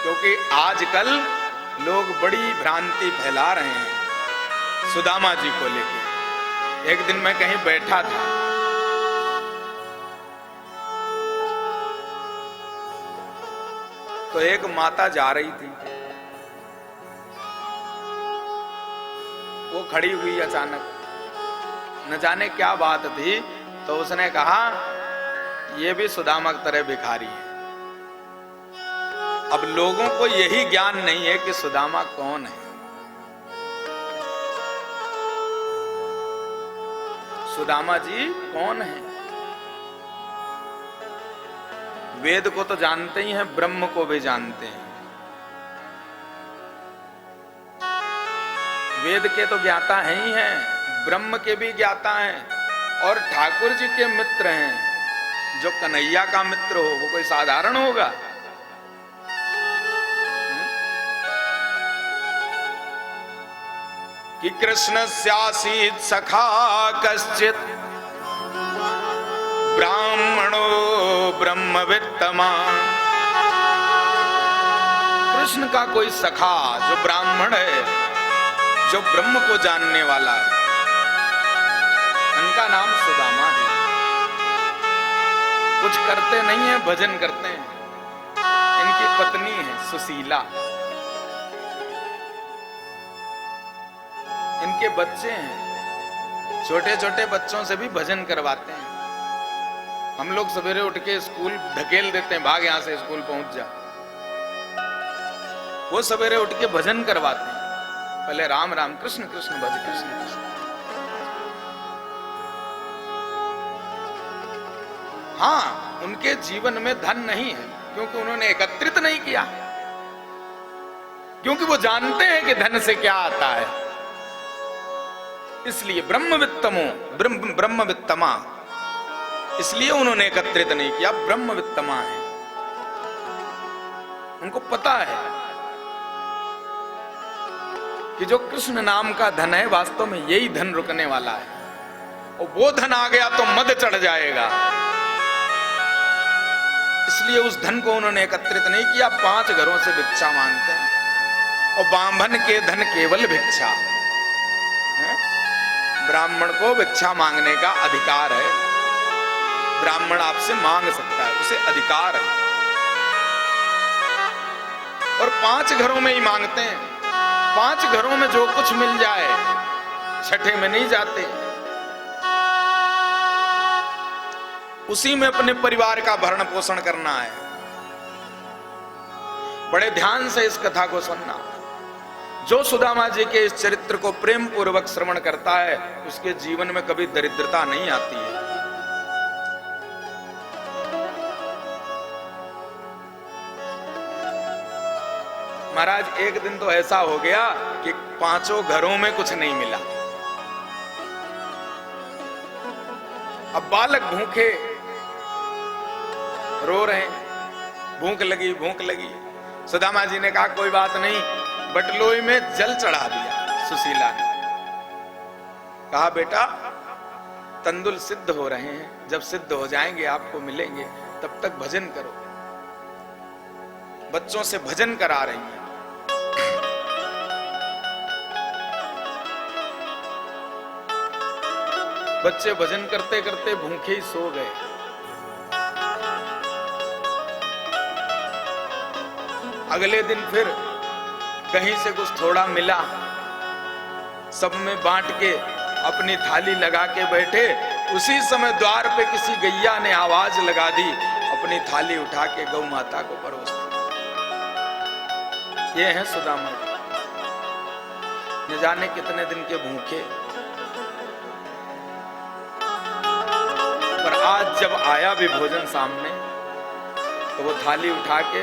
क्योंकि आजकल लोग बड़ी भ्रांति फैला रहे हैं सुदामा जी को लेकर। एक दिन मैं कहीं बैठा था, तो एक माता जा रही थी, वो खड़ी हुई अचानक, न जाने क्या बात थी, तो उसने कहा ये भी सुदामा की तरह भिखारी है। अब लोगों को यही ज्ञान नहीं है कि सुदामा कौन है। सुदामा जी कौन है? वेद को तो जानते ही हैं, ब्रह्म को भी जानते हैं। वेद के तो ज्ञाता हैं ही हैं, ब्रह्म के भी ज्ञाता हैं, और ठाकुर जी के मित्र हैं। जो कन्हैया का मित्र हो वो कोई साधारण होगा? कि कृष्ण स्यासीत सखा कश्चित ब्राह्मणो ब्रह्मवित्तमा। कृष्ण का कोई सखा जो ब्राह्मण है, जो ब्रह्म को जानने वाला है, उनका नाम सुदामा है। कुछ करते नहीं है, भजन करते हैं। इनकी पत्नी है सुशीला, इनके बच्चे हैं, छोटे छोटे बच्चों से भी भजन करवाते हैं। हम लोग सवेरे उठ के स्कूल ढकेल देते हैं, भाग यहां से, स्कूल पहुंच जा। वो सवेरे उठ के भजन करवाते हैं, पहले राम राम कृष्ण कृष्ण भज कृष्ण कृष्ण। हाँ, उनके जीवन में धन नहीं है, क्योंकि उन्होंने एकत्रित नहीं किया, क्योंकि वो जानते हैं कि धन से क्या आता है। इसलिए ब्रह्मवित्तमो ब्रह्मवित्तमा, इसलिए उन्होंने एकत्रित नहीं किया, ब्रह्मवित्तमा है। उनको पता है कि जो कृष्ण नाम का धन है, वास्तव में यही धन रुकने वाला है, और वो धन आ गया तो मद चढ़ जाएगा। इसलिए उस धन को उन्होंने एकत्रित नहीं किया। 5 घरों से भिक्षा मांगते हैं, और बांभन के धन केवल भिक्षा है। ब्राह्मण को भिक्षा मांगने का अधिकार है, ब्राह्मण आपसे मांग सकता है, उसे अधिकार है। और 5 घरों में ही मांगते हैं। 5 घरों में जो कुछ मिल जाए, छठे में नहीं जाते, उसी में अपने परिवार का भरण पोषण करना है। बड़े ध्यान से इस कथा को सुनना। जो सुदामा जी के इस चरित्र को प्रेम पूर्वक श्रवण करता है, उसके जीवन में कभी दरिद्रता नहीं आती है। महाराज, एक दिन तो ऐसा हो गया कि 5 घरों में कुछ नहीं मिला। अब बालक भूखे रो रहे हैं, भूख लगी भूख लगी। सुदामा जी ने कहा कोई बात नहीं, बटलोई में जल चढ़ा दिया। सुशीला ने कहा बेटा, तंदुल सिद्ध हो रहे हैं, जब सिद्ध हो जाएंगे आपको मिलेंगे, तब तक भजन करो। बच्चों से भजन करा रही हैं। बच्चे भजन करते करते भूखे ही सो गए। अगले दिन फिर कहीं से कुछ थोड़ा मिला, सब में बांट के अपनी थाली लगा के बैठे। उसी समय द्वार पे किसी गैया ने आवाज लगा दी, अपनी थाली उठा के गौ माता को परोस दी। ये है सुदामा जी, न जाने कितने दिन के भूखे, पर आज जब आया भी भोजन सामने, तो वो थाली उठा के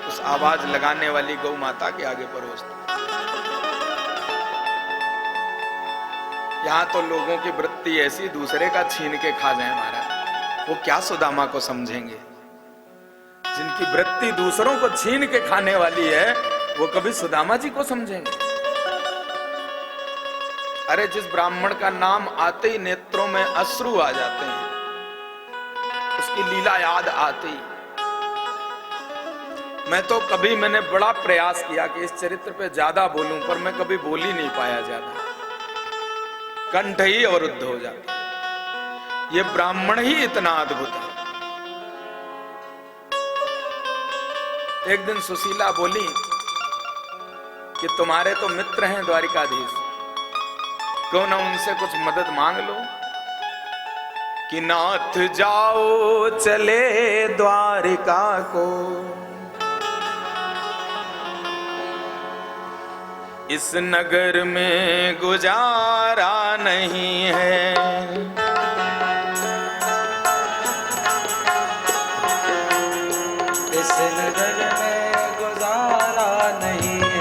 उस आवाज लगाने वाली गौ माता के आगे परोस दी। यहां तो लोगों की वृत्ति ऐसी, दूसरे का छीन के खा जाए महाराज, वो क्या सुदामा को समझेंगे? जिनकी वृत्ति दूसरों को छीन के खाने वाली है, वो कभी सुदामा जी को समझेंगे? अरे जिस ब्राह्मण का नाम आते ही नेत्रों में अश्रु आ जाते हैं, उसकी लीला याद आते ही मैं तो कभी, मैंने बड़ा प्रयास किया कि इस चरित्र पे ज्यादा बोलूं, पर मैं कभी बोल ही नहीं पाया ज्यादा, कंठ ही अवरुद्ध हो जाता। ये ब्राह्मण ही इतना अद्भुत है। एक दिन सुशीला बोली कि तुम्हारे तो मित्र हैं द्वारिकाधीश, क्यों ना उनसे कुछ मदद मांग लो कि नाथ जाओ चले द्वारिका को, इस नगर में गुजारा नहीं है। इस नगर में गुजारा नहीं है।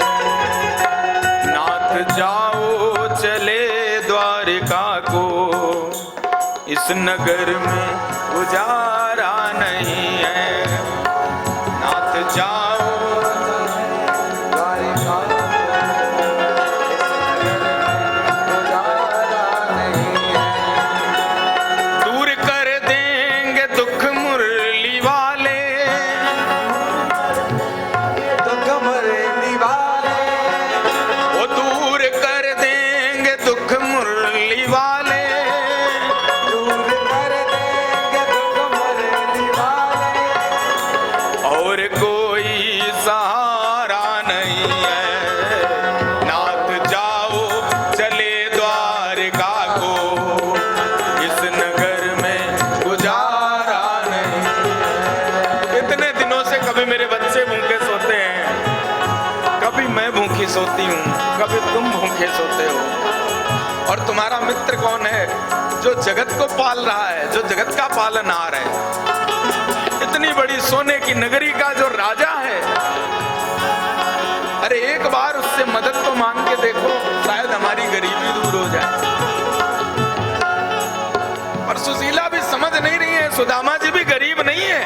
नाथ जाओ चले द्वारिका को, इस नगर में गुजारा नहीं है। नाथ जाओ द्वारिका सोती हूँ, कभी तुम भूखे सोते हो। और तुम्हारा मित्र कौन है? जो जगत को पाल रहा है, जो जगत का पालनहार है, इतनी बड़ी सोने की नगरी का जो राजा है। अरे एक बार उससे मदद तो मांग के देखो, शायद हमारी गरीबी दूर हो जाए। और सुशीला भी समझ नहीं रही है, सुदामा जी भी गरीब नहीं है।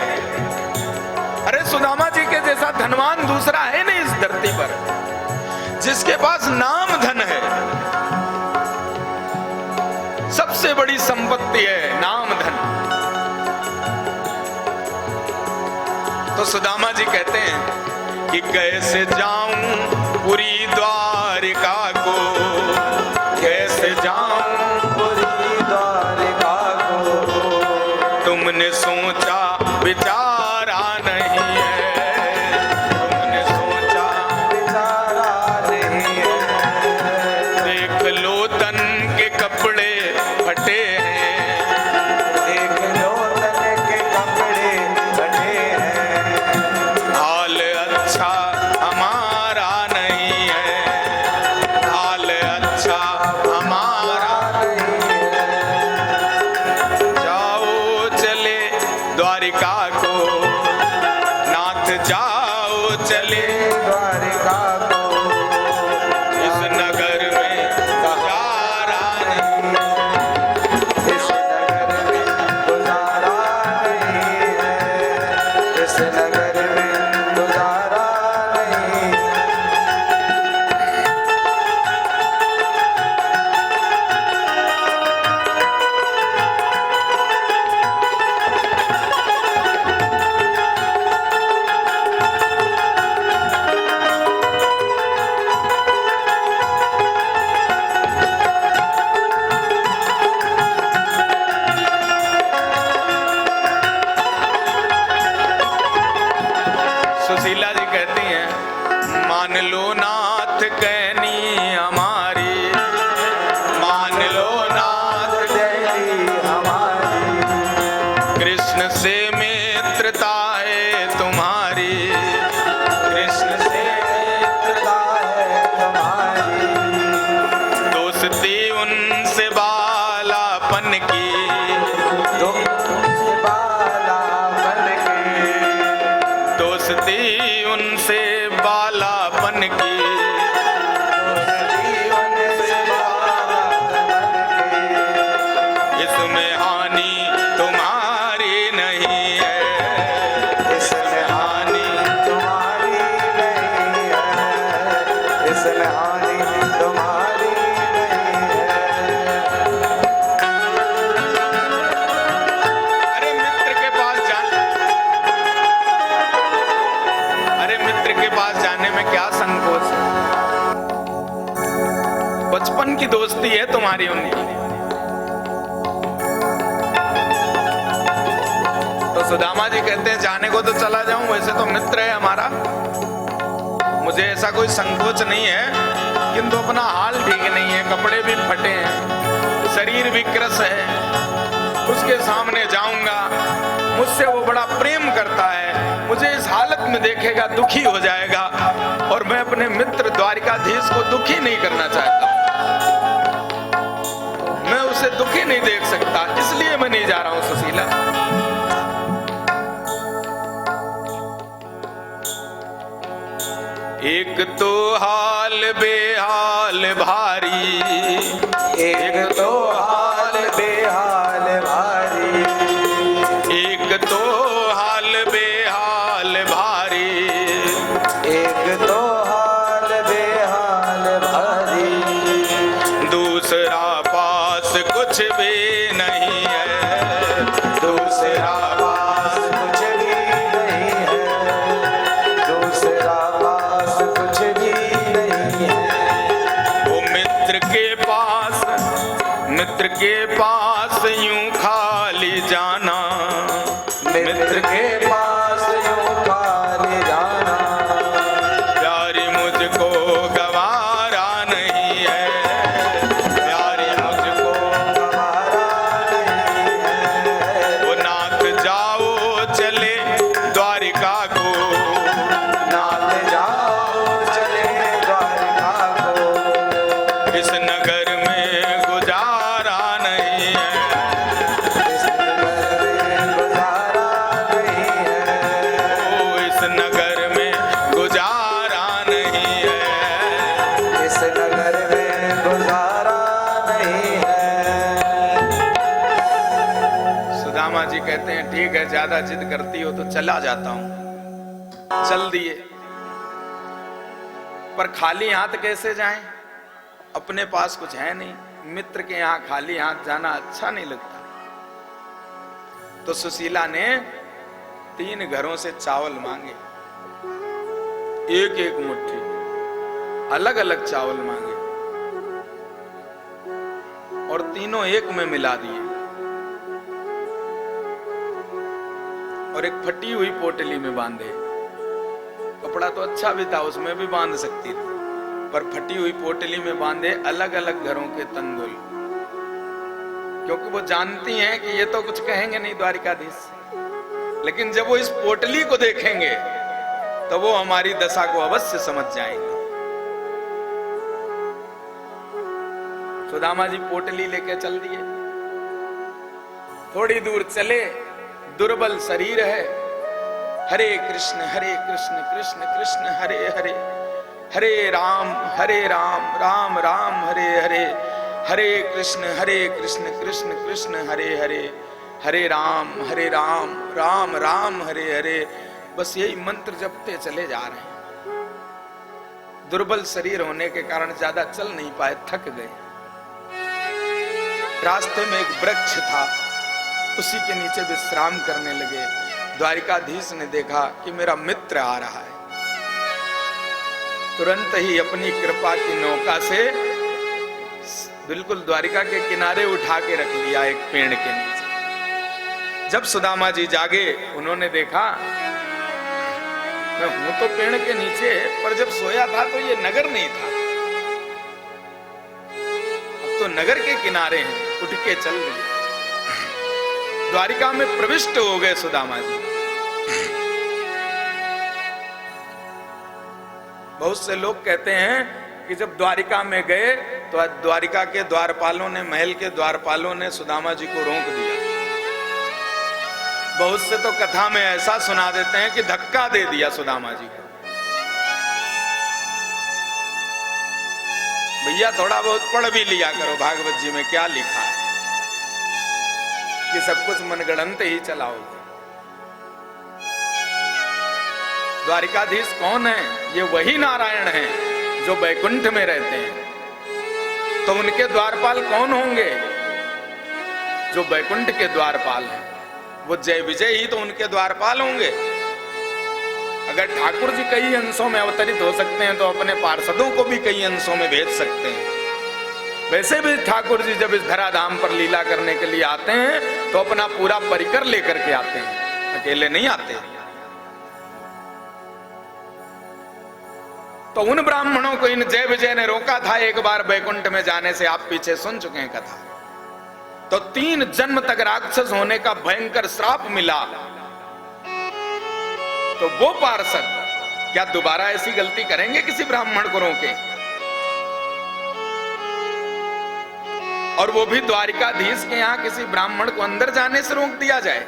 अरे सुदामा जी के जैसा धनवान दूसरा है नहीं इस धरती पर, जिसके पास नाम धन है। सबसे बड़ी संपत्ति है नाम धन। तो सुदामा जी कहते हैं कि कैसे जाऊं पुरी द्वारिका को, कैसे जाऊं पुरी द्वारिका को, तुमने सोचा विचारा नहीं है। के पास जाने में क्या संकोच है? बचपन की दोस्ती है तुम्हारी उनकी। तो सुदामा जी कहते हैं जाने को तो चला जाऊं, वैसे तो मित्र है हमारा, मुझे ऐसा कोई संकोच नहीं है, किंतु अपना हाल ठीक नहीं है, कपड़े भी फटे हैं, शरीर भी क्रस है, उसके सामने जाऊंगा, मुझसे वो बड़ा प्रेम करता है, मुझे इस हालत में देखेगा दुखी हो जाएगा, और मैं अपने मित्र द्वारिकाधीश को दुखी नहीं करना चाहता, मैं उसे दुखी नहीं देख सकता, इसलिए मैं नहीं जा रहा हूं सुशीला। एक तो हाल बेहाल भारी, एक तो हाल बेहाल भारी, एक तो हाल बेहाल भारी, एक तो हाल बेहाल भारी, दूसरा पास कुछ भी नहीं है, दूसरा पास कुछ भी नहीं है, दूसरा पास कुछ भी नहीं है। वो मित्र के पास यूं खाली जाना, मित्र के पास यूं खाली जाना, प्यारी मुझको गवारा नहीं है, प्यारी मुझको हमारा नहीं है। वो नाथ जाओ चले द्वारिका को, नाथ जाओ चले द्वारिका को, इस नगर में गुजारा नहीं है, इस नगर में गुजारा नहीं है, ओ इस नगर में गुजारा नहीं है। इस नगर में गुजारा नहीं है। सुदामा जी कहते हैं ठीक है, ज्यादा जिद करती हो तो चला जाता हूं। चल दिए, पर खाली हाथ कैसे जाएं? अपने पास कुछ है नहीं, मित्र के यहां खाली हाथ जाना अच्छा नहीं लगता। तो सुशीला ने 3 घरों से चावल मांगे, एक एक मुट्ठी, अलग अलग चावल मांगे, और तीनों एक में मिला दिए, और एक फटी हुई पोटली में बांधे। कपड़ा तो अच्छा भी था, उसमें भी बांध सकती थी, पर फटी हुई पोटली में बांधे अलग अलग घरों के तंदुल, क्योंकि वो जानती हैं कि ये तो कुछ कहेंगे नहीं द्वारिकाधीश, लेकिन जब वो इस पोटली को देखेंगे तो वो हमारी दशा को अवश्य समझ जाएंगे। सुदामा जी पोटली लेके चल दिए, थोड़ी दूर चले, दुर्बल शरीर है, हरे कृष्ण कृष्ण कृष्ण हरे हरे, हरे राम राम राम हरे हरे, हरे कृष्ण कृष्ण कृष्ण हरे हरे, हरे राम राम राम हरे हरे। बस यही मंत्र जपते चले जा रहे हैं। दुर्बल शरीर होने के कारण ज्यादा चल नहीं पाए, थक गए। रास्ते में एक वृक्ष था, उसी के नीचे विश्राम करने लगे। द्वारिकाधीश ने देखा कि मेरा मित्र आ रहा है, तुरंत ही अपनी कृपा की नौका से बिल्कुल द्वारिका के किनारे उठा के रख लिया, एक पेड़ के नीचे। जब सुदामा जी जागे, उन्होंने देखा मैं हूं तो पेड़ के नीचे, पर जब सोया था तो ये नगर नहीं था, अब तो नगर के किनारे हैं। उठ के चल दिए, द्वारिका में प्रविष्ट हो गए सुदामा जी। बहुत से लोग कहते हैं कि जब द्वारिका में गए तो द्वारिका के द्वारपालों ने, महल के द्वारपालों ने सुदामा जी को रोक दिया। बहुत से तो कथा में ऐसा सुना देते हैं कि धक्का दे दिया सुदामा जी को। भैया थोड़ा बहुत पढ़ भी लिया करो, भागवत जी में क्या लिखा है कि सब कुछ मनगढ़ंत ही चलाओगे। द्वारिकाधीश कौन है? ये वही नारायण हैं जो बैकुंठ में रहते हैं। तो उनके द्वारपाल कौन होंगे? जो बैकुंठ के द्वारपाल हैं। वो जय विजय ही तो उनके द्वारपाल होंगे। अगर ठाकुर जी कई अंशों में अवतरित हो सकते हैं तो अपने पार्षदों को भी कई अंशों में भेज सकते हैं। वैसे भी ठाकुर जी जब इस धराधाम पर लीला करने के लिए आते हैं तो अपना पूरा परिकर लेकर के आते हैं, अकेले नहीं आते। तो उन ब्राह्मणों को इन जय विजय ने रोका था एक बार वैकुंठ में जाने से, आप पीछे सुन चुके हैं कथा। तो 3 जन्म तक राक्षस होने का भयंकर श्राप मिला। तो वो पार्षद क्या दोबारा ऐसी गलती करेंगे किसी ब्राह्मण को रोके? और वो भी द्वारिकाधीश के यहां किसी ब्राह्मण को अंदर जाने से रोक दिया जाए,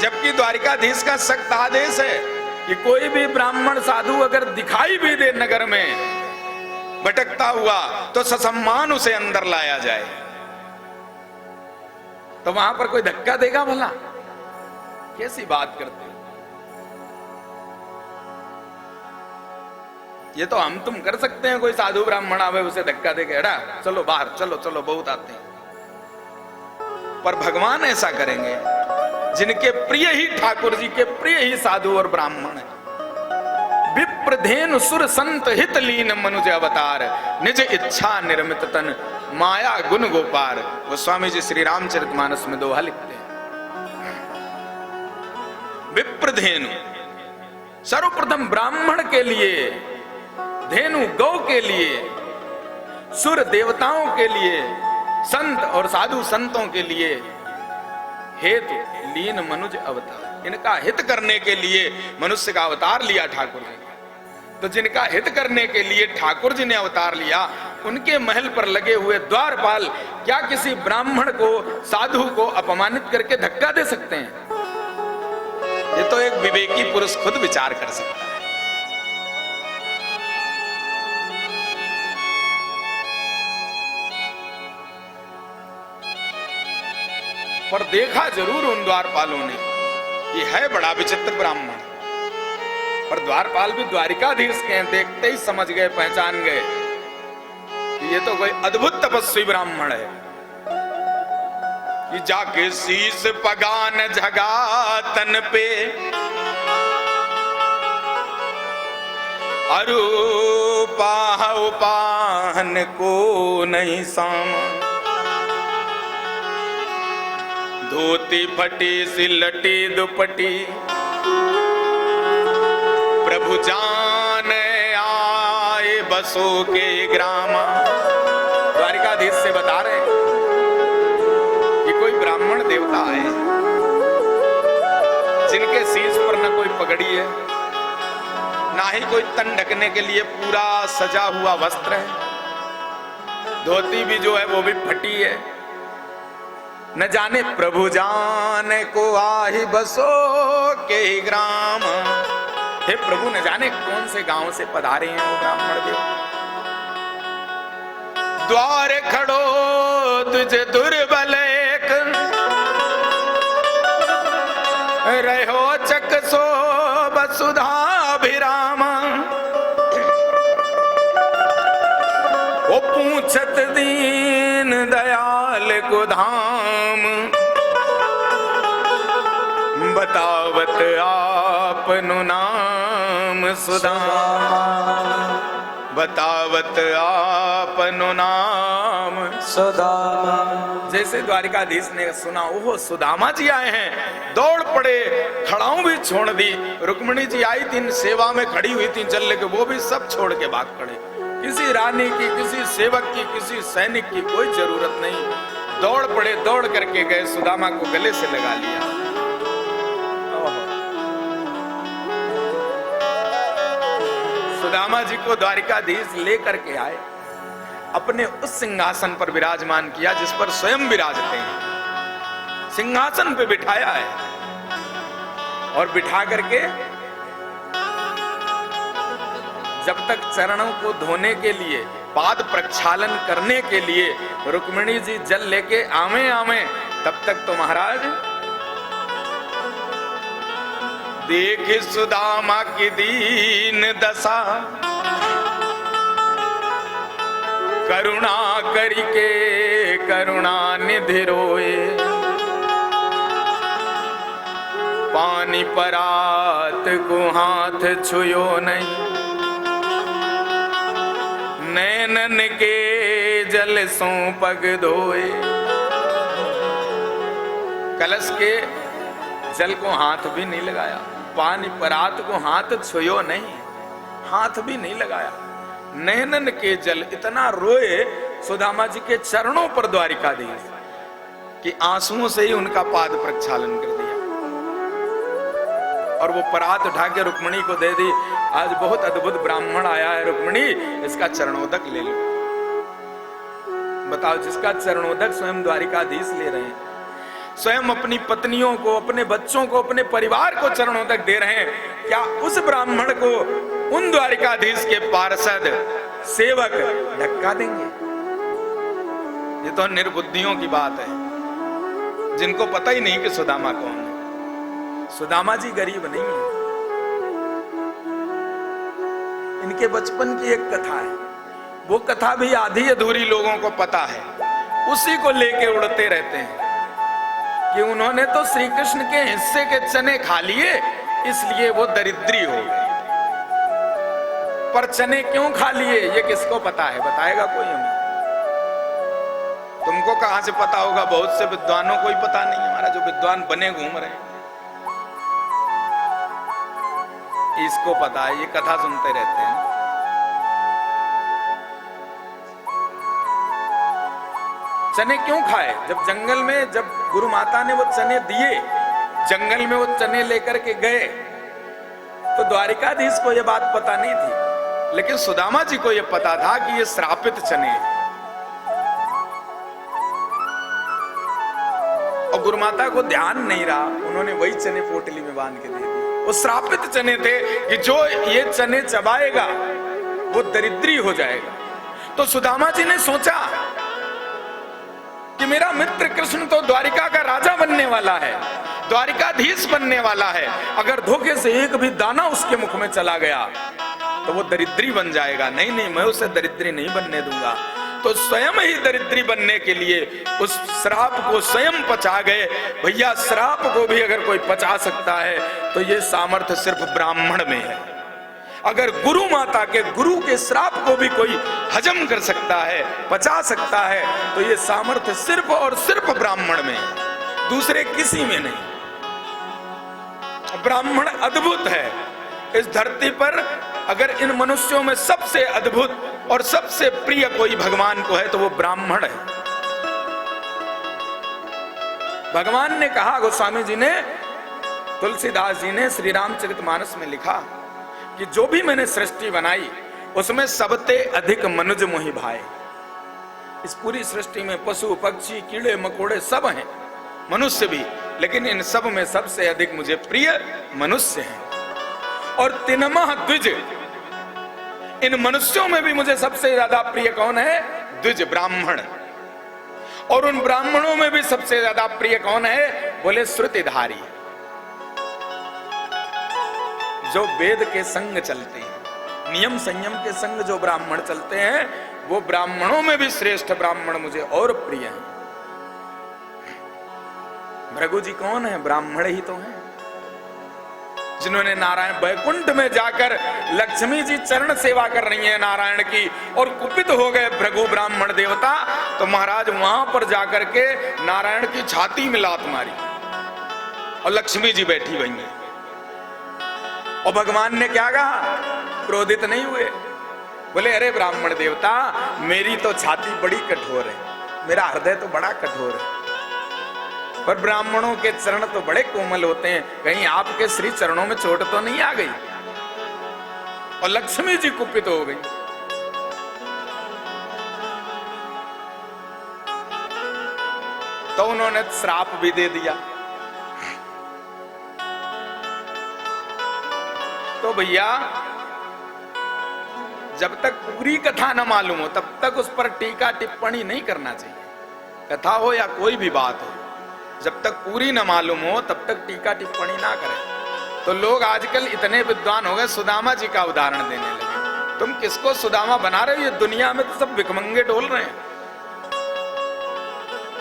जबकि द्वारिकाधीश का सख्त आदेश है कि कोई भी ब्राह्मण साधु अगर दिखाई भी दे नगर में भटकता हुआ तो ससम्मान उसे अंदर लाया जाए। तो वहां पर कोई धक्का देगा भला? कैसी बात करते? ये तो हम तुम कर सकते हैं, कोई साधु ब्राह्मण आवे उसे धक्का देके हटा चलो बाहर, चलो चलो बहुत आते हैं। पर भगवान ऐसा करेंगे जिनके प्रिय ही ठाकुर जी के प्रिय ही साधु और ब्राह्मण है। विप्रधेनु सुर संत हित लीन मनुज अवतार, निज इच्छा निर्मित तन माया गुण गोपार। वो स्वामी जी श्री रामचरितमानस में दोहा लिखते हैं। विप्रधेनु सर्वप्रथम ब्राह्मण के लिए, धेनु गौ के लिए, सुर देवताओं के लिए, संत और साधु संतों के लिए हेतु लीन मनुज अवतार, इनका हित करने के लिए मनुष्य का अवतार लिया ठाकुर जी। तो जिनका हित करने के लिए ठाकुर जी ने अवतार लिया, उनके महल पर लगे हुए द्वारपाल क्या किसी ब्राह्मण को, साधु को अपमानित करके धक्का दे सकते हैं? ये तो एक विवेकी पुरुष खुद विचार कर सकता है। पर देखा जरूर उन द्वारपालों ने, ये है बड़ा विचित्र ब्राह्मण। पर द्वारपाल भी द्वारिकाधीश के हैं, देखते ही समझ गए, पहचान गए कि ये तो कोई अद्भुत तपस्वी ब्राह्मण है। कि जाके शीश पगान झगा तन पे, अरूपाह उपाहन को नहीं सामा, धोती फटी सी लटी दुपटी, प्रभु जान आए बसो के ग्रामा। द्वारिकाधीश से बता रहे हैं कि कोई ब्राह्मण देवता है जिनके शीश पर न कोई पगड़ी है, ना ही कोई तन ढकने के लिए पूरा सजा हुआ वस्त्र है, धोती भी जो है वो भी फटी है। न जाने प्रभु जाने को आही बसो के ग्राम, हे प्रभु न जाने कौन से गांव से पधारे हैं वो ब्राह्मण देव। द्वार खड़ो तुझे दुर्बल एक, रहो चक सो वसुधाभिराम। वो पूछत दीन दयाल को धाम, बतावत आपनु नाम सुदामा, बतावत आपनु नाम सुदामा। जैसे द्वारिकाधीश ने सुना ओहो सुदामा जी आए हैं, दौड़ पड़े, खड़ाऊं भी छोड़ दी। रुक्मिणी जी आई थी, सेवा में खड़ी हुई थी चल के, वो भी सब छोड़ के भाग पड़े। किसी रानी की, किसी सेवक की, किसी सैनिक की कोई जरूरत नहीं, दौड़ पड़े, दौड़ करके गए, सुदामा को गले से लगा लिया। सुदामा जी को द्वारिकाधीश लेकर के आए, अपने उस सिंहासन पर विराजमान किया जिस पर स्वयं विराजते हैं। सिंहासन पे बिठाया है और बिठा करके जब तक चरणों को धोने के लिए, पाद प्रक्षालन करने के लिए रुक्मिणी जी जल लेके आवे आवे, तब तक तो महाराज देख सुदामा की दीन दशा, करुणा करके करुणा निधि रोए। पानी परात को हाथ छुयो नहीं, नैनन के जल सो पग धोए। कलश के जल को हाथ भी नहीं लगाया, पानी परात को हाथ छुयो नहीं, हाथ भी नहीं लगाया। नैनन के जल, इतना रोए सुदामा जी के चरणों पर द्वारिकाधीश कि आंसुओं से ही उनका पाद प्रक्षालन कर दिया। और वो परात उठा के रुक्मिणी को दे दी। आज बहुत अद्भुत ब्राह्मण आया है रुक्मिणी, इसका चरणोदक ले लो। बताओ, जिसका चरणोदक स्वयं द्वारिकाधीश ले रहे हैं, स्वयं अपनी पत्नियों को, अपने बच्चों को, अपने परिवार को चरणोदक दे रहे हैं, क्या उस ब्राह्मण को उन द्वारिकाधीश के पार्षद सेवक धक्का देंगे? ये तो निर्बुद्धियों की बात है, जिनको पता ही नहीं कि सुदामा कौन है। सुदामा जी गरीब नहीं है। इनके बचपन की एक कथा है, वो कथा भी आधी अधूरी लोगों को पता है, उसी को लेके उड़ते रहते हैं कि उन्होंने तो श्री कृष्ण के हिस्से के चने खा लिए इसलिए वो दरिद्री हो गए। पर चने क्यों खा लिए ये किसको पता है? बताएगा कोई हमें? तुमको कहां से पता होगा? बहुत से विद्वानों को ही पता नहीं है। हमारा जो विद्वान बने घूम रहे हैं, इसको पता है, ये कथा सुनते रहते हैं। चने क्यों खाए? जब जंगल में, जब गुरु माता ने वो चने दिए, जंगल में वो चने लेकर के गए, तो द्वारिकाधीश को ये बात पता नहीं थी, लेकिन सुदामा जी को ये पता था कि ये श्रापित चने हैं। और गुरु माता को ध्यान नहीं रहा, उन्होंने वही चने पोटली में बांध के दे दिए। वो श्रापित चने थे कि जो ये चने चबाएगा वो दरिद्री हो जाएगा। तो सुदामा जी ने सोचा कि मेरा मित्र कृष्ण तो द्वारिका का राजा बनने वाला है, द्वारिकाधीश बनने वाला है, अगर धोखे से एक भी दाना उसके मुख में चला गया तो वो दरिद्री बन जाएगा। नहीं नहीं, मैं उसे दरिद्री नहीं बनने दूंगा। तो स्वयं ही दरिद्री बनने के लिए उस श्राप को स्वयं पचा गए। भैया, श्राप को भी अगर कोई पचा सकता है तो ये सामर्थ्य सिर्फ ब्राह्मण में है। अगर गुरु माता के, गुरु के श्राप को भी कोई हजम कर सकता है, पचा सकता है, तो ये सामर्थ्य सिर्फ और सिर्फ ब्राह्मण में है, दूसरे किसी में नहीं। ब्राह्मण अद्भुत है इस धरती पर। अगर इन मनुष्यों में सबसे अद्भुत और सबसे प्रिय कोई भगवान को है तो वो ब्राह्मण है। भगवान ने कहा, गोस्वामी जी ने, तुलसीदास जी ने श्री रामचरितमानस में लिखा कि जो भी मैंने सृष्टि बनाई उसमें सबसे अधिक मनुज मोहि भाए। इस पूरी सृष्टि में पशु पक्षी कीड़े मकोड़े सब हैं, मनुष्य भी, लेकिन इन सब में सबसे अधिक मुझे प्रिय मनुष्य हैं। और तिनमह द्विज, इन मनुष्यों में भी मुझे सबसे ज्यादा प्रिय कौन है? द्विज, ब्राह्मण। और उन ब्राह्मणों में भी सबसे ज्यादा प्रिय कौन है? बोले श्रुतिधारी, जो वेद के संग चलते हैं, नियम संयम के संग जो ब्राह्मण चलते हैं, वो ब्राह्मणों में भी श्रेष्ठ ब्राह्मण मुझे और प्रिय हैं। भृगु जी कौन है? ब्राह्मण ही तो हैं, जिन्होंने नारायण वैकुंठ में जाकर, लक्ष्मी जी चरण सेवा कर रही हैं नारायण की, और कुपित हो गए भृगु ब्राह्मण देवता, तो महाराज वहां पर जाकर के नारायण की छाती में लात मारी और लक्ष्मी जी बैठी हुई हैं। और भगवान ने क्या कहा? क्रोधित नहीं हुए, बोले अरे ब्राह्मण देवता, मेरी तो छाती बड़ी कठोर है, मेरा हृदय तो बड़ा कठोर है, पर ब्राह्मणों के चरण तो बड़े कोमल होते हैं, कहीं आपके श्री चरणों में चोट तो नहीं आ गई? और लक्ष्मी जी कुपित हो गई। तो उन्होंने श्राप भी दे दिया। तो भैया, जब तक पूरी कथा न मालूम हो तब तक उस पर टीका टिप्पणी नहीं करना चाहिए। कथा हो या कोई भी बात हो, जब तक पूरी न मालूम हो तब तक टीका टिप्पणी ना करें। तो लोग आजकल इतने विद्वान हो गए, सुदामा जी का उदाहरण देने लगे। तुम किसको सुदामा बना रहे हो? ये दुनिया में तो सब भिखमंगे डोल रहे हैं।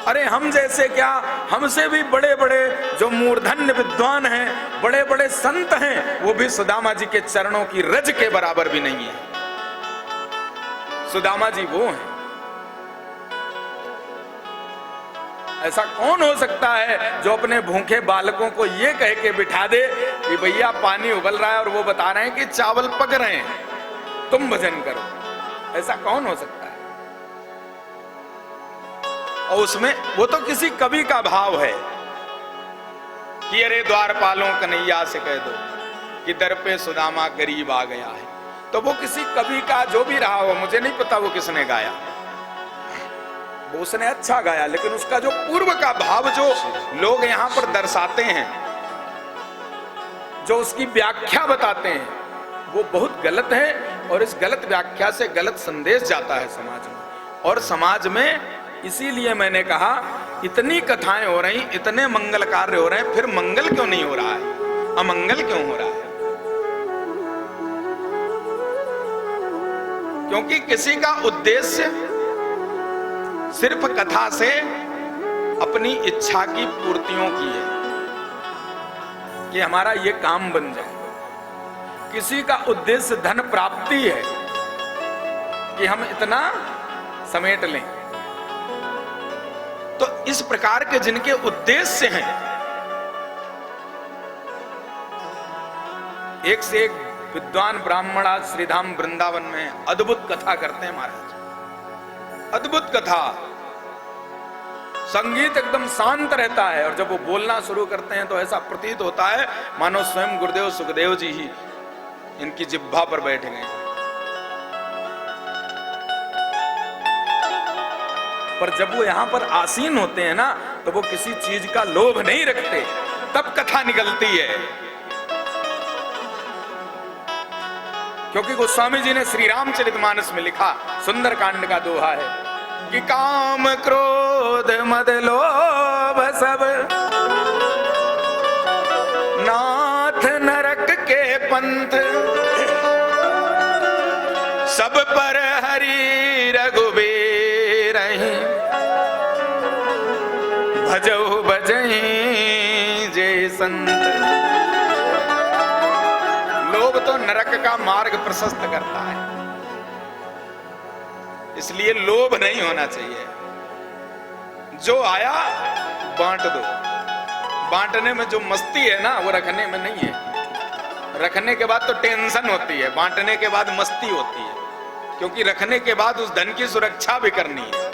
अरे हम जैसे क्या, हमसे भी बड़े बड़े जो मूर्धन्य विद्वान हैं, बड़े बड़े संत हैं, वो भी सुदामा जी के चरणों की रज के बराबर भी नहीं है। सुदामा जी वो हैं। ऐसा कौन हो सकता है जो अपने भूखे बालकों को ये कह के बिठा दे कि भैया पानी उबल रहा है और वो बता रहे हैं कि चावल पक रहे हैं, तुम भजन करो। ऐसा कौन हो सकता है? और उसमें वो तो किसी कवि का भाव है कि अरे द्वारपालों कन्हैया से कह दो कि दर पे सुदामा गरीब आ गया है। तो वो किसी कवि का जो भी रहा हो, मुझे नहीं पता वो किसने गाया, वो उसने अच्छा गाया, लेकिन उसका जो पूर्व का भाव जो लोग यहां पर दर्शाते हैं, जो उसकी व्याख्या बताते हैं, वो बहुत गलत है। और इस गलत व्याख्या से गलत संदेश जाता है समाज में। और समाज में इसीलिए मैंने कहा इतनी कथाएं हो रही, इतने मंगल कार्य हो रहे हैं, फिर मंगल क्यों नहीं हो रहा है, अमंगल क्यों हो रहा है? क्योंकि किसी का उद्देश्य सिर्फ कथा से अपनी इच्छा की पूर्तियों की है कि हमारा ये काम बन जाए। किसी का उद्देश्य धन प्राप्ति है कि हम इतना समेट लें। तो इस प्रकार के जिनके उद्देश्य हैं, एक से एक विद्वान ब्राह्मण आज श्रीधाम वृंदावन में अद्भुत कथा करते हैं महाराज, अद्भुत कथा। संगीत एकदम शांत रहता है और जब वो बोलना शुरू करते हैं तो ऐसा प्रतीत होता है मानो स्वयं गुरुदेव सुखदेव जी ही इनकी जिह्वा पर बैठ गए। पर जब वो यहां पर आसीन होते हैं ना, तो वो किसी चीज का लोभ नहीं रखते, तब कथा निकलती है। क्योंकि गोस्वामी जी ने श्री रामचरितमानस में लिखा, सुंदर कांड का दोहा है कि काम क्रोध मद लोभ सब नाथ नरक के पंथ, सब पर हरि रघुबीर भजहु भजहि जय संत। लोभ तो नरक का मार्ग प्रशस्त करता है, इसलिए लोभ नहीं होना चाहिए। जो आया बांट दो। बांटने में जो मस्ती है ना, वो रखने में नहीं है। रखने के बाद तो टेंशन होती है, बांटने के बाद मस्ती होती है, क्योंकि रखने के बाद उस धन की सुरक्षा भी करनी है।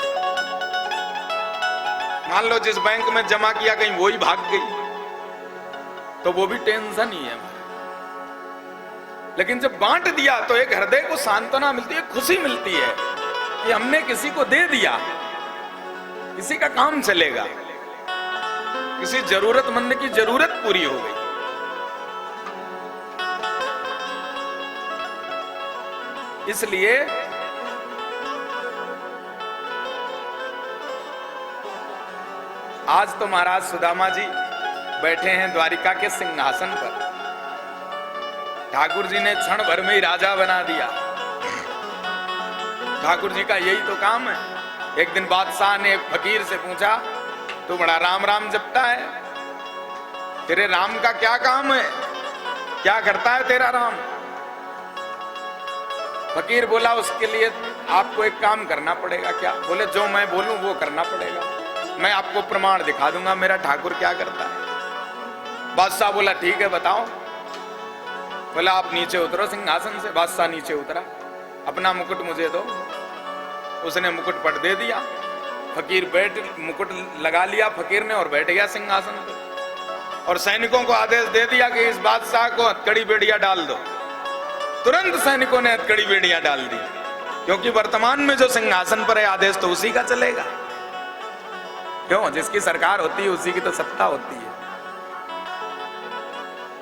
मान लो जिस बैंक में जमा किया कहीं वो ही भाग गई, तो वो भी टेंशन ही है। लेकिन जब बांट दिया तो एक हृदय को सांत्वना मिलती है, खुशी मिलती है कि हमने किसी को दे दिया, किसी का काम चलेगा, किसी जरूरतमंद की जरूरत पूरी हो गई। इसलिए आज तो महाराज सुदामा जी बैठे हैं द्वारिका के सिंहासन पर। ठाकुर जी ने क्षण भर में ही राजा बना दिया। ठाकुर जी का यही तो काम है। एक दिन बादशाह ने फकीर से पूछा, तू बड़ा राम राम जपता है, तेरे राम का क्या काम है, क्या करता है तेरा राम? फकीर बोला, उसके लिए आपको एक काम करना पड़ेगा। क्या? बोले, जो मैं बोलूं वो करना पड़ेगा। मैं आपको प्रमाण दिखा दूंगा मेरा ठाकुर क्या करता है। बादशाह बोला, ठीक है बताओ। बोला, आप नीचे उतरो सिंहासन से। बादशाह नीचे उतरा, अपना मुकुट मुझे दो। उसने मुकुट पट दे दिया। फकीर मुकुट लगा लिया फकीर ने और बैठ गया सिंहासन पर। और सैनिकों को आदेश दे दिया कि इस बादशाह को हथकड़ी बेड़ियां डाल दो। तुरंत सैनिकों ने हथकड़ी बेड़ियां डाल दी, क्योंकि वर्तमान में जो सिंहासन पर है आदेश तो उसी का चलेगा। क्यों? जिसकी सरकार होती है उसी की तो सत्ता होती है।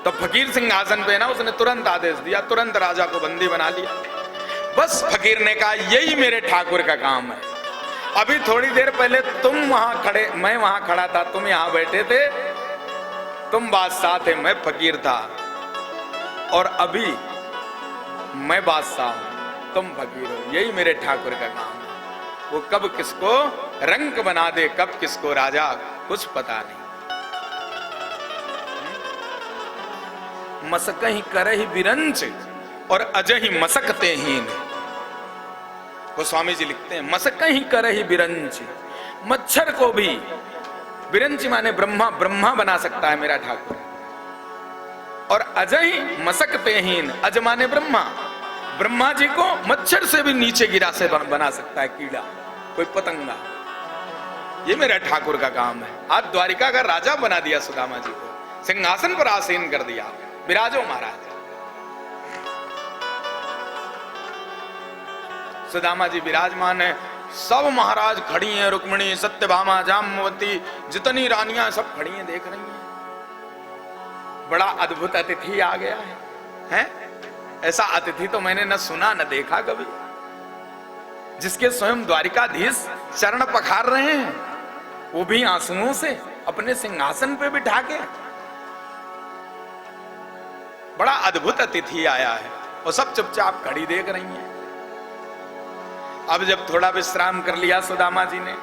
तो फकीर सिंहासन पे ना, उसने तुरंत आदेश दिया, तुरंत राजा को बंदी बना लिया। बस फकीर ने कहा, यही मेरे ठाकुर का काम है। अभी थोड़ी देर पहले तुम वहां खड़े, मैं वहां खड़ा था, तुम यहां बैठे थे, तुम बादशाह थे, मैं फकीर था। और अभी मैं बादशाह हूं, तुम फकीर हो। यही मेरे ठाकुर का काम है। वो कब किसको रंक बना दे, कब किसको राजा, कुछ पता नहीं। मसकहि करहि बिरंच और अजहि मसकते हीन। वो स्वामी जी लिखते हैं, मसकहि करहि बिरंच, मच्छर को भी बिरंच माने ब्रह्मा, ब्रह्मा बना सकता है मेरा ठाकुर। और अजहि मसकते हीन, अज माने ब्रह्मा, ब्रह्मा जी को मच्छर से भी नीचे गिरा से बना सकता है, कीड़ा, कोई पतंगा। ये मेरा ठाकुर का काम है। आज द्वारिका का राजा बना दिया सुदामा जी को, सिंहासन पर आसीन कर दिया, विराजो महाराज। सुदामा जी विराजमान है, सब महाराज खड़ी हैं, रुक्मिणी, सत्यभामा, जाम्बवती, जितनी रानियां सब खड़ी हैं, देख रही हैं। बड़ा अद्भुत अतिथि आ गया है, हैं? ऐसा अतिथि तो मैंने न सुना न देखा कभी, जिसके स्वयं द्वारिकाधीश चरण पखार रहे हैं, वो भी आंसुओं से अपने सिंहासन पे बिठा के। बड़ा अद्भुत अतिथि आया है, और सब चुपचाप खड़ी देख रही हैं। अब जब थोड़ा विश्राम कर लिया सुदामा जी ने,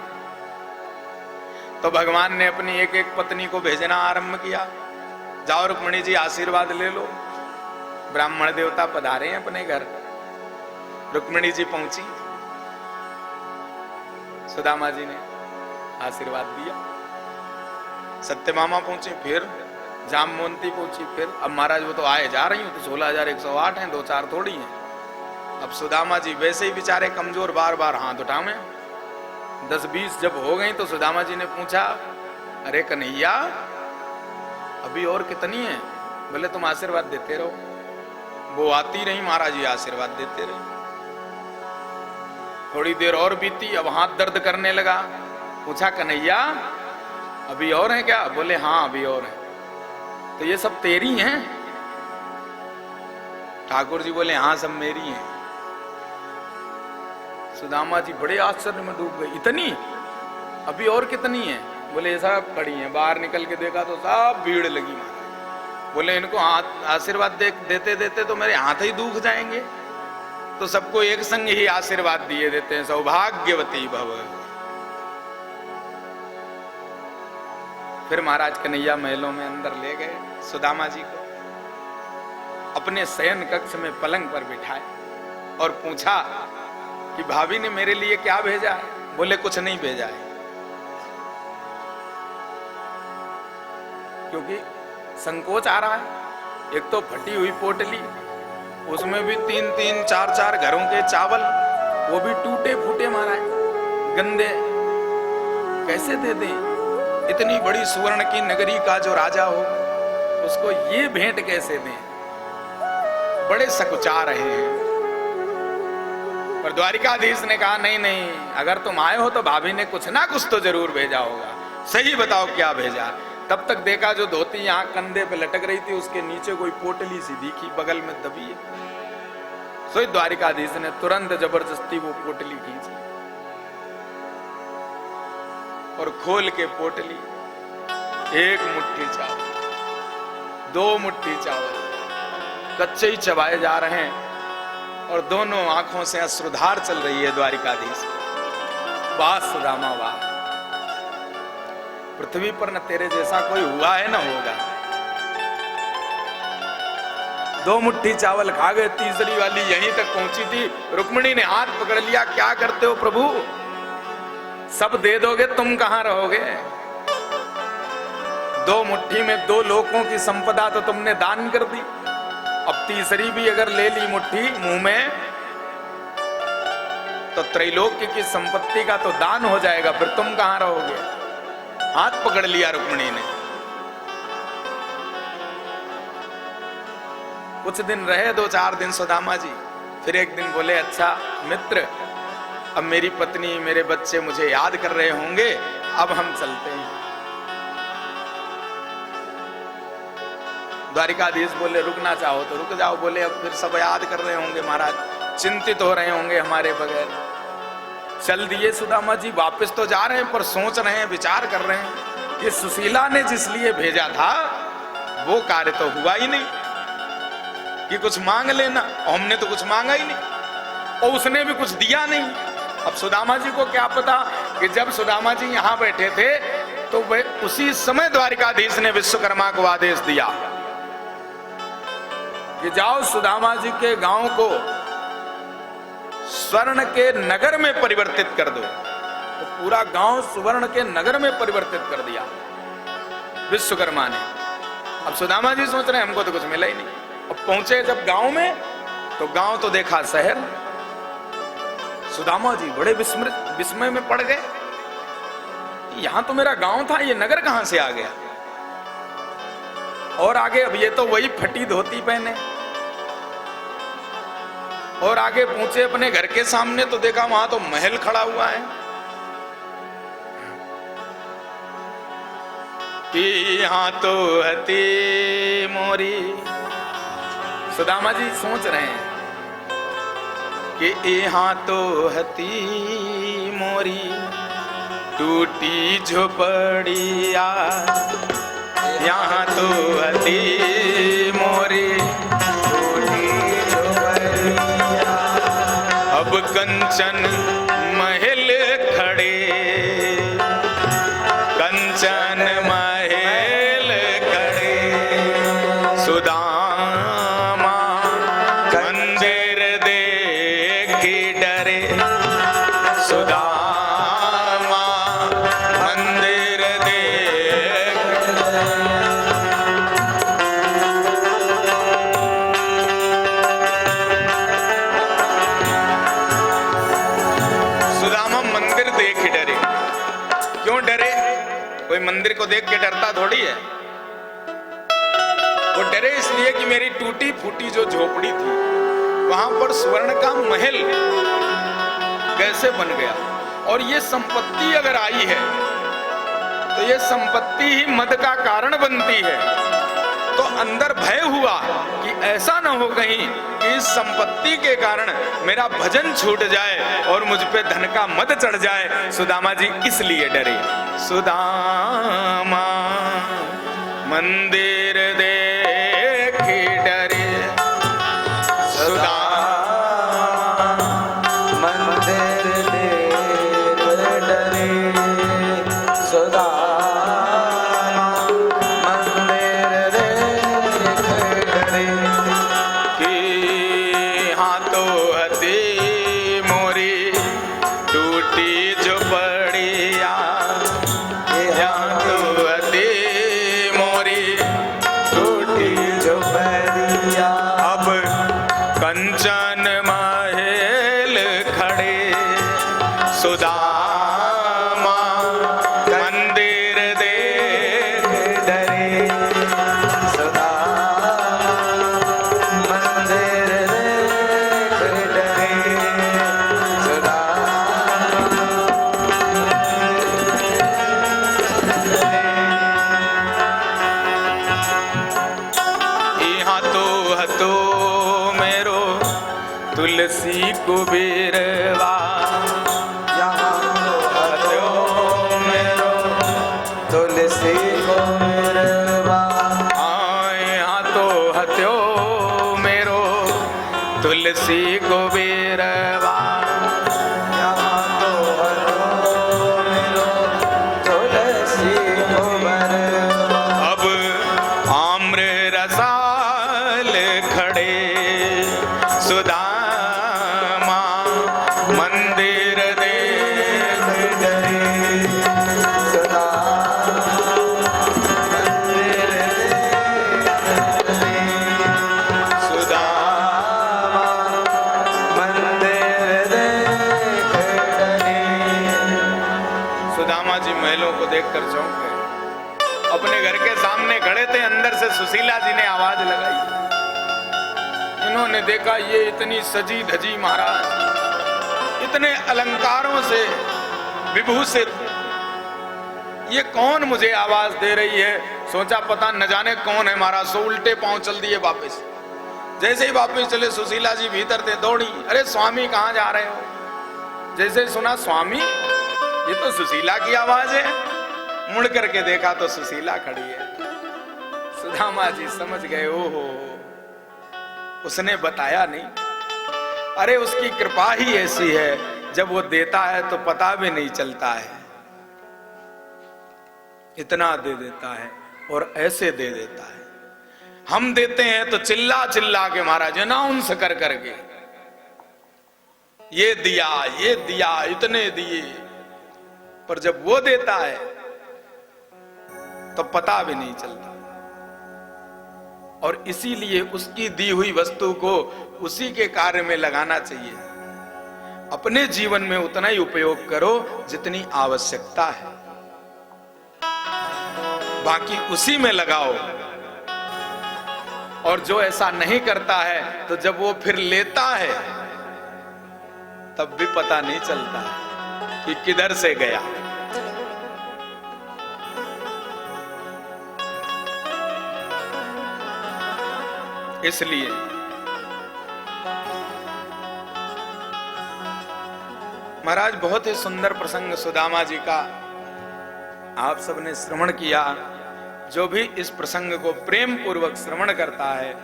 तो भगवान ने अपनी एक एक पत्नी को भेजना आरंभ किया। जाओ रुक्मिणी जी, आशीर्वाद ले लो, ब्राह्मण देवता पधारे हैं अपने घर। रुक्मिणी जी पहुंची, सुदामा जी ने आशीर्वाद दिया। सत्यभामा पहुंचे, फिर जाम्बवती पहुंची, फिर अब महाराज वो तो आए जा रही हूं, तो 16,108 हैं, 2-4 थोड़ी हैं। अब सुदामा जी वैसे ही बेचारे कमजोर, बार बार हाथ उठावे। 10-20 जब हो गई तो सुदामा जी ने पूछा, अरे कन्हैया अभी और कितनी है? बोले तुम आशीर्वाद देते रहो। वो आती रही, महाराज जी आशीर्वाद देते रहे। थोड़ी देर और बीती, अब हाथ दर्द करने लगा। पूछा, कन्हैया अभी और है क्या? बोले हाँ अभी और है। तो ये सब तेरी हैं? ठाकुर जी बोले हाँ सब मेरी हैं। सुदामा जी बड़े आश्चर्य में डूब गए, इतनी? अभी और कितनी है? बोले सब खड़ी हैं। बाहर निकल के देखा तो सब भीड़ लगी। बोले इनको हाथ आशीर्वाद देते देते तो मेरे हाथ ही दुख जाएंगे, तो सबको एक संग ही आशीर्वाद दिए देते हैं, सौभाग्यवती भव। फिर महाराज कन्हैया महलों में अंदर ले गए सुदामा जी को, अपने शयन कक्ष में पलंग पर बिठाए और पूछा कि भाभी ने मेरे लिए क्या भेजा है? बोले कुछ नहीं भेजा है, क्योंकि संकोच आ रहा है। एक तो फटी हुई पोटली, उसमें भी 3-3, 4-4 घरों के चावल, वो भी टूटे फूटे महाराज, गंदे, कैसे दे दें? इतनी बड़ी सुवर्ण की नगरी का जो राजा हो, उसको ये भेंट कैसे दें? बड़े सकुचा रहे हैं। पर द्वारिकाधीश ने कहा नहीं नहीं, अगर तुम आए हो तो भाभी ने कुछ ना कुछ तो जरूर भेजा होगा, सही बताओ क्या भेजा। तब तक देखा जो धोती यहाँ कंधे पे लटक रही थी, उसके नीचे कोई पोटली सी दिखी, बगल में दबी है। सो द्वारिकाधीश ने तुरंत जबरदस्ती वो पोटली खींची और खोल के पोटली, 1 मुट्ठी चावल, 2 मुट्ठी चावल कच्चे ही चबाए जा रहे हैं, और दोनों आंखों से अश्रुधार चल रही है द्वारिकाधीश। वाह सुदामा वाह, पृथ्वी पर न तेरे जैसा कोई हुआ है न होगा। 2 मुट्ठी चावल खा गए, तीसरी वाली यहीं तक पहुंची थी। रुक्मिणी ने हाथ पकड़ लिया, क्या करते हो प्रभु, सब दे दोगे, तुम कहां रहोगे? 2 मुट्ठी में 2 लोकों की संपदा तो तुमने दान कर दी, अब तीसरी भी अगर ले ली मुट्ठी मुंह में तो त्रैलोक्य की संपत्ति का तो दान हो जाएगा, फिर तुम कहां रहोगे? हाथ पकड़ लिया रुक्मिणी ने। कुछ दिन रहे, 2-4 दिन सुदामा जी, फिर एक दिन बोले अच्छा मित्र, अब मेरी पत्नी मेरे बच्चे मुझे याद कर रहे होंगे, अब हम चलते हैं। द्वारिकाधीश बोले रुकना चाहो तो रुक जाओ। बोले अब फिर सब याद कर रहे होंगे महाराज, चिंतित हो रहे होंगे हमारे बगैर। चल दिए सुदामा जी, वापस तो जा रहे हैं पर सोच रहे हैं, विचार कर रहे हैं कि सुशीला ने जिस लिए भेजा था वो कार्य तो हुआ ही नहीं, कि कुछ मांग लेना, और हमने तो कुछ मांगा ही नहीं, और उसने भी कुछ दिया नहीं, अब सुदामा जी को क्या पता कि जब सुदामा जी यहां बैठे थे तो वह उसी समय द्वारिकाधीश ने विश्वकर्मा को आदेश दिया कि जाओ सुदामा जी के गांव को स्वर्ण के नगर में परिवर्तित कर दो। तो पूरा गांव सुवर्ण के नगर में परिवर्तित कर दिया विश्वकर्मा ने। अब सुदामा जी सोच रहे हैं हमको तो कुछ मिला ही नहीं। अब पहुंचे जब गांव में तो गांव तो देखा शहर। सुदामा जी बड़े विस्मय में पड़ गए, यहां तो मेरा गांव था, ये नगर कहां से आ गया। और आगे अब ये तो वही फटी धोती पहने। और आगे पहुंचे अपने घर के सामने तो देखा वहां तो महल खड़ा हुआ है कि यहां तो हती मोरी। सुदामा जी सोच रहे हैं कि यहाँ तो हती मोरी टूटी झोपड़िया, यहाँ तो हती मोरी टूटी झोपड़िया। अब कंचन महल खड़े, कंचन महल खड़े, सुदामा मंदिर देखी डरे, सुदामा मंदिर देख। सुदामा मंदिर देख डरे। क्यों डरे? कोई मंदिर को देख के डरता थोड़ी है। वो डरे इसलिए कि मेरी टूटी फूटी जो झोपड़ी थी वहां पर स्वर्ण का महल कैसे बन गया। और ये संपत्ति अगर आई है तो ये संपत्ति ही मद का कारण बनती है। तो अंदर भय हुआ कि ऐसा न हो कहीं कि इस संपत्ति के कारण मेरा भजन छूट जाए और मुझ पे धन का मद चढ़ जाए। सुदामा जी इसलिए डरे। सुदामा मंदिर देखी डरे, सुदामा मंदिर देख डरे, सुदामा मंदिर देख डरे। कि हाँ तो हती मोरी टूटी झोपड़िया, यहाँ तो हती मोरी टूटी झोपड़िया। अब कंचन महल खड़े, सुदामा मंदिर देख डरे, सुदामा मंदिर देख डरे, सुदामा। यहाँ तो हतो मेरो तुलसी कुबेरवा, यहाँ तो हतो मेरो तुलसी कुबेरवा। यहाँ तो हत्यो मेरो तुलसी कुबेरवा। यहाँ तो हतो मेरो तुलसी कुबेरवा। अब आम्र रसाल खड़े, सुदामा मंदिर देख डरे, सुदामा मंदिर देख डरे, सुदामा मंदिर देख डरे। सुदामा जी महलों को देखकर चौंक गए। अपने घर के सामने खड़े थे, अंदर से सुशीला जी ने आवाज लगाई। इन्होंने देखा ये इतनी सजी धजी महाराज, इतने अलंकारों से विभूषित, ये कौन मुझे आवाज दे रही है। सोचा पता न जाने कौन है महाराज। सो उल्टे पांव चल दिए वापस। जैसे ही वापस चले सुशीला जी भीतर थे, दौड़ी, अरे स्वामी कहाँ जा रहे हो। जैसे ही सुना स्वामी, ये तो सुशीला की आवाज है। मुड़ करके देखा तो सुशीला खड़ी है। सुदामा जी समझ गए, ओहो उसने बताया नहीं। अरे उसकी कृपा ही ऐसी है जब वो देता है तो पता भी नहीं चलता है, इतना दे देता है और ऐसे दे देता है। हम देते हैं तो चिल्ला चिल्ला के महाराज अनाउंस कर करके ये दिया इतने दिए, पर जब वो देता है तो पता भी नहीं चलता। और इसीलिए उसकी दी हुई वस्तु को उसी के कार्य में लगाना चाहिए। अपने जीवन में उतना ही उपयोग करो जितनी आवश्यकता है, बाकी उसी में लगाओ। और जो ऐसा नहीं करता है तो जब वो फिर लेता है तब भी पता नहीं चलता है कि किधर से गया। इसलिए महाराज बहुत ही सुंदर प्रसंग सुदामा जी का आप सबने श्रवण किया। जो भी इस प्रसंग को प्रेम पूर्वक श्रवण करता है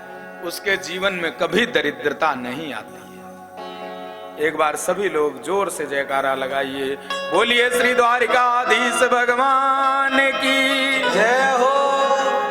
उसके जीवन में कभी दरिद्रता नहीं आती है। एक बार सभी लोग जोर से जयकारा लगाइए, बोलिए श्री द्वारिकाधीश भगवान की जय।